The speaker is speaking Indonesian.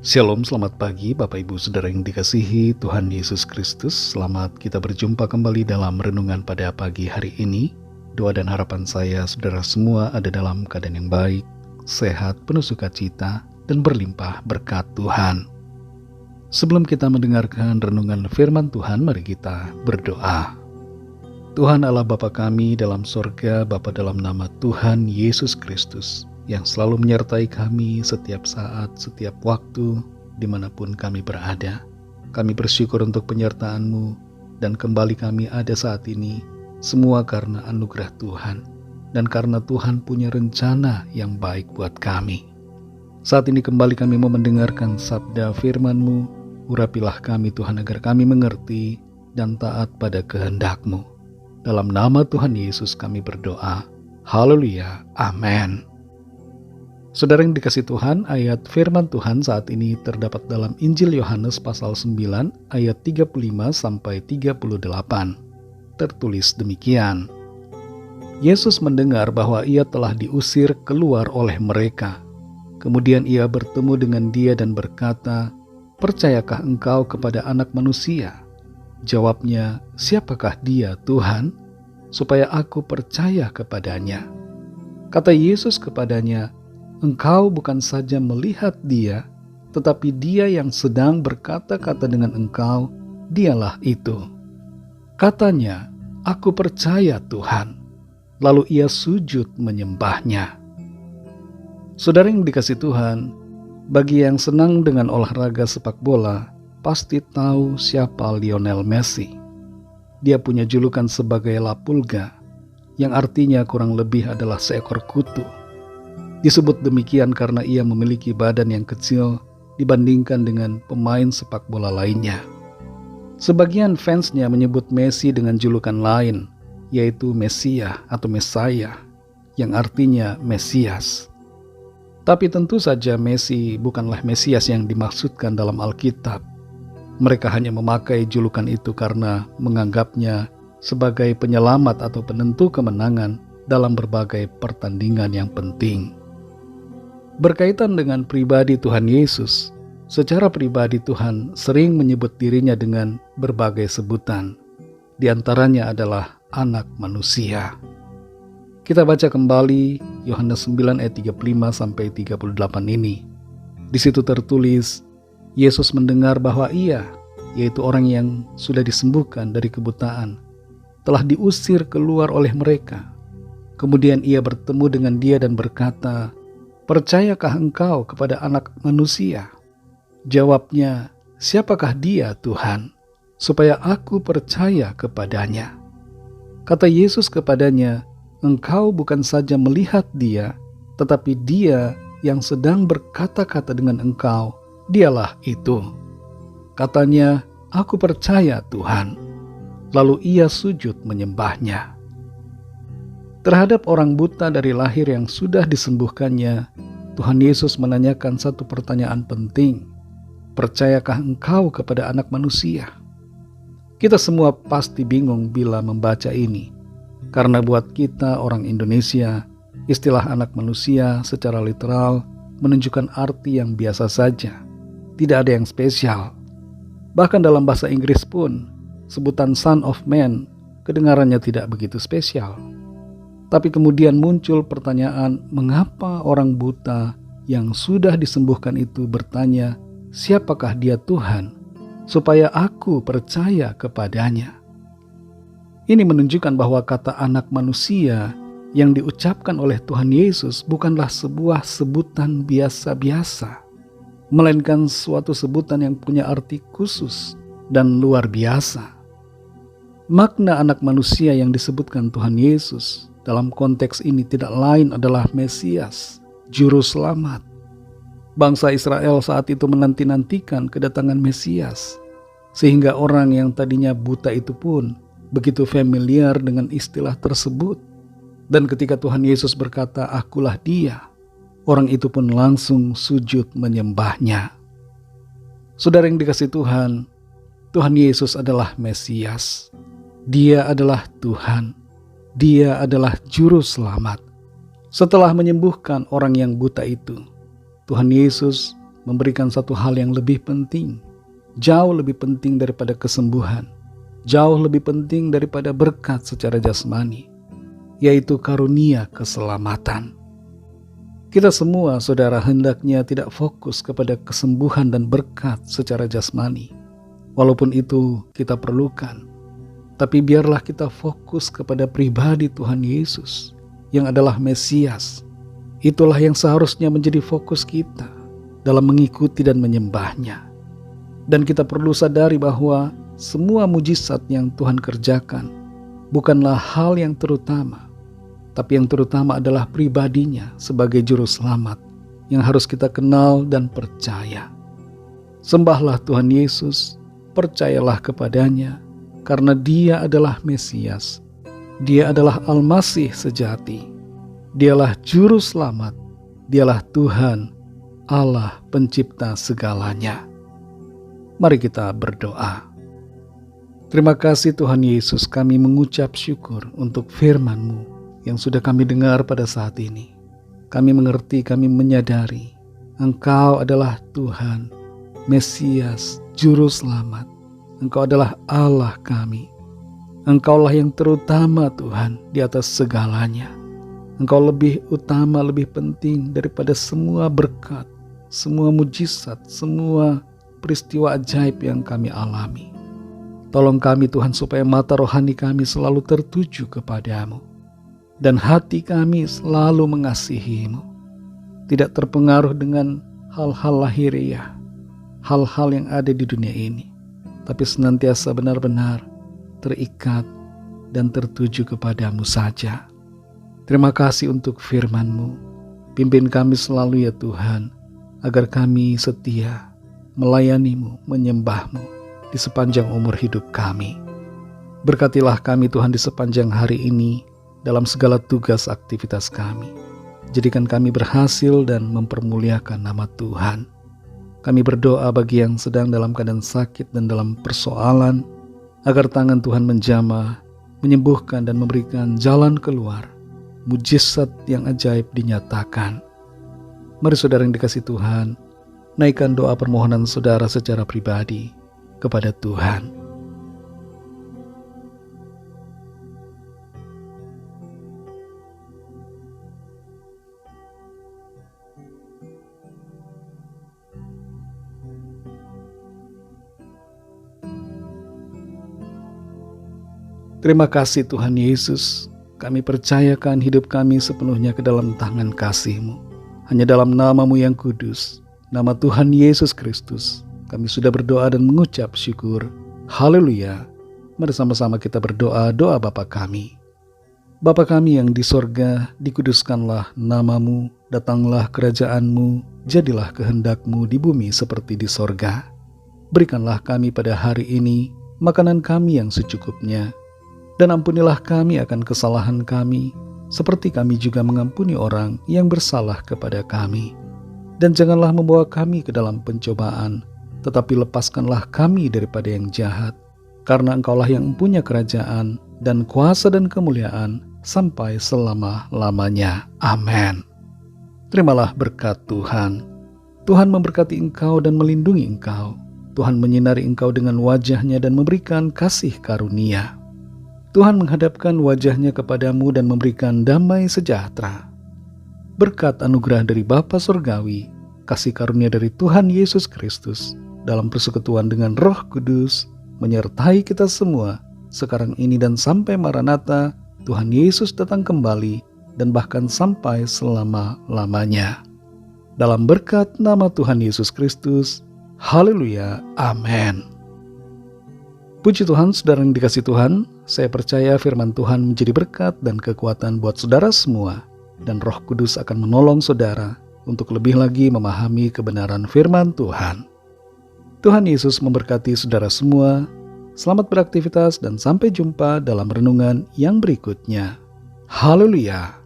Shalom, selamat pagi Bapak Ibu Saudara yang dikasihi Tuhan Yesus Kristus. Selamat kita berjumpa kembali dalam renungan pada pagi hari ini. Doa dan harapan saya saudara semua ada dalam keadaan yang baik, sehat, penuh sukacita, dan berlimpah berkat Tuhan. Sebelum kita mendengarkan renungan firman Tuhan, mari kita berdoa. Tuhan Allah Bapa kami dalam sorga, Bapa dalam nama Tuhan Yesus Kristus, yang selalu menyertai kami setiap saat, setiap waktu, dimanapun kami berada. Kami bersyukur untuk penyertaan-Mu, dan kembali kami ada saat ini, semua karena anugerah Tuhan, dan karena Tuhan punya rencana yang baik buat kami. Saat ini kembali kami mau mendengarkan sabda firman-Mu, urapilah kami Tuhan agar kami mengerti dan taat pada kehendak-Mu. Dalam nama Tuhan Yesus kami berdoa. Haleluya. Amin. Saudara yang dikasih Tuhan, ayat firman Tuhan saat ini terdapat dalam Injil Yohanes pasal 9 ayat 35 sampai 38. Tertulis demikian. Yesus mendengar bahwa ia telah diusir keluar oleh mereka. Kemudian ia bertemu dengan dia dan berkata, "Percayakah engkau kepada Anak Manusia?" Jawabnya, "Siapakah dia, Tuhan? Supaya aku percaya kepadanya." Kata Yesus kepadanya, "Engkau bukan saja melihat dia, tetapi dia yang sedang berkata-kata dengan engkau, dialah itu." Katanya, "Aku percaya Tuhan." Lalu ia sujud menyembahnya. Saudara yang dikasih Tuhan, bagi yang senang dengan olahraga sepak bola, pasti tahu siapa Lionel Messi. Dia punya julukan sebagai La Pulga, yang artinya kurang lebih adalah seekor kutu. Disebut demikian karena ia memiliki badan yang kecil dibandingkan dengan pemain sepak bola lainnya. Sebagian fansnya menyebut Messi dengan julukan lain, yaitu Mesia atau Mesaya, yang artinya Mesias. Tapi tentu saja Messi bukanlah Mesias yang dimaksudkan dalam Alkitab. Mereka hanya memakai julukan itu karena menganggapnya sebagai penyelamat atau penentu kemenangan dalam berbagai pertandingan yang penting. Berkaitan dengan pribadi Tuhan Yesus, secara pribadi Tuhan sering menyebut dirinya dengan berbagai sebutan. Di antaranya adalah Anak Manusia. Kita baca kembali Yohanes 9 ayat 35 sampai 38 ini. Di situ tertulis, Yesus mendengar bahwa ia, yaitu orang yang sudah disembuhkan dari kebutaan, telah diusir keluar oleh mereka. Kemudian ia bertemu dengan dia dan berkata, "Percayakah engkau kepada Anak Manusia?" Jawabnya, "Siapakah dia, Tuhan? Supaya aku percaya kepadanya." Kata Yesus kepadanya, "Engkau bukan saja melihat dia, tetapi dia yang sedang berkata-kata dengan engkau, dialah itu." Katanya, "Aku percaya, Tuhan." Lalu ia sujud menyembahnya. Terhadap orang buta dari lahir yang sudah disembuhkannya, Tuhan Yesus menanyakan satu pertanyaan penting. "Percayakah engkau kepada Anak Manusia?" Kita semua pasti bingung bila membaca ini, karena buat kita orang Indonesia, istilah anak manusia secara literal menunjukkan arti yang biasa saja. Tidak ada yang spesial. Bahkan dalam bahasa Inggris pun, sebutan Son of Man kedengarannya tidak begitu spesial. Tapi kemudian muncul pertanyaan, mengapa orang buta yang sudah disembuhkan itu bertanya, "Siapakah dia, Tuhan? Supaya aku percaya kepadanya." Ini menunjukkan bahwa kata Anak Manusia yang diucapkan oleh Tuhan Yesus bukanlah sebuah sebutan biasa-biasa, melainkan suatu sebutan yang punya arti khusus dan luar biasa. Makna Anak Manusia yang disebutkan Tuhan Yesus dalam konteks ini tidak lain adalah Mesias, Juru Selamat. Bangsa Israel saat itu menanti-nantikan kedatangan Mesias, sehingga orang yang tadinya buta itu pun begitu familiar dengan istilah tersebut. Dan ketika Tuhan Yesus berkata, "Akulah dia," orang itu pun langsung sujud menyembahnya. Saudara yang dikasih Tuhan, Tuhan Yesus adalah Mesias. Dia adalah Tuhan. Dia adalah Juru Selamat. Setelah menyembuhkan orang yang buta itu, Tuhan Yesus memberikan satu hal yang lebih penting, jauh lebih penting daripada kesembuhan, jauh lebih penting daripada berkat secara jasmani, yaitu karunia keselamatan. Kita semua, saudara, hendaknya tidak fokus kepada kesembuhan dan berkat secara jasmani, walaupun itu kita perlukan. Tapi biarlah kita fokus kepada pribadi Tuhan Yesus yang adalah Mesias. Itulah yang seharusnya menjadi fokus kita dalam mengikuti dan menyembahnya. Dan kita perlu sadari bahwa semua mujizat yang Tuhan kerjakan bukanlah hal yang terutama, tapi yang terutama adalah pribadinya sebagai juru selamat yang harus kita kenal dan percaya. Sembahlah Tuhan Yesus, percayalah kepadanya, karena Dia adalah Mesias. Dia adalah Al-Masih sejati. Dialah Juru Selamat. Dialah Tuhan, Allah pencipta segalanya. Mari kita berdoa. Terima kasih Tuhan Yesus, kami mengucap syukur untuk firman-Mu yang sudah kami dengar pada saat ini. Kami mengerti, kami menyadari Engkau adalah Tuhan, Mesias, Juru Selamat. Engkau adalah Allah kami. Engkaulah yang terutama Tuhan di atas segalanya. Engkau lebih utama, lebih penting daripada semua berkat, semua mujizat, semua peristiwa ajaib yang kami alami. Tolong kami Tuhan supaya mata rohani kami selalu tertuju kepadamu, dan hati kami selalu mengasihi-Mu, tidak terpengaruh dengan hal-hal lahiriah, hal-hal yang ada di dunia ini, tapi senantiasa benar-benar terikat dan tertuju kepadamu saja. Terima kasih untuk firman-Mu. Pimpin kami selalu ya Tuhan, agar kami setia melayani-Mu, menyembah-Mu di sepanjang umur hidup kami. Berkatilah kami Tuhan di sepanjang hari ini dalam segala tugas aktivitas kami. Jadikan kami berhasil dan mempermuliakan nama Tuhan. Kami berdoa bagi yang sedang dalam keadaan sakit dan dalam persoalan, agar tangan Tuhan menjamah, menyembuhkan dan memberikan jalan keluar. Mujizat yang ajaib dinyatakan. Mari saudara yang dikasihi Tuhan, naikkan doa permohonan saudara secara pribadi kepada Tuhan. Terima kasih Tuhan Yesus, kami percayakan hidup kami sepenuhnya ke dalam tangan kasih-Mu. Hanya dalam nama-Mu yang kudus, nama Tuhan Yesus Kristus, kami sudah berdoa dan mengucap syukur. Haleluya. Mari sama-sama kita berdoa doa Bapa kami. Bapa kami yang di sorga, dikuduskanlah nama-Mu, datanglah kerajaan-Mu, jadilah kehendak-Mu di bumi seperti di sorga. Berikanlah kami pada hari ini makanan kami yang secukupnya, dan ampunilah kami akan kesalahan kami, seperti kami juga mengampuni orang yang bersalah kepada kami. Dan janganlah membawa kami ke dalam pencobaan, tetapi lepaskanlah kami daripada yang jahat, karena Engkaulah yang mempunyai kerajaan dan kuasa dan kemuliaan sampai selama-lamanya. Amin. Terimalah berkat Tuhan. Tuhan memberkati engkau dan melindungi engkau. Tuhan menyinari engkau dengan wajah-Nya dan memberikan kasih karunia. Tuhan menghadapkan wajah-Nya kepadamu dan memberikan damai sejahtera. Berkat anugerah dari Bapa Surgawi, kasih karunia dari Tuhan Yesus Kristus, dalam persekutuan dengan Roh Kudus, menyertai kita semua, sekarang ini dan sampai Maranatha, Tuhan Yesus datang kembali, dan bahkan sampai selama-lamanya. Dalam berkat nama Tuhan Yesus Kristus, haleluya, amin. Puji Tuhan, saudara yang dikasihi Tuhan, saya percaya firman Tuhan menjadi berkat dan kekuatan buat saudara semua, dan Roh Kudus akan menolong saudara untuk lebih lagi memahami kebenaran firman Tuhan. Tuhan Yesus memberkati saudara semua. Selamat beraktivitas dan sampai jumpa dalam renungan yang berikutnya. Haleluya.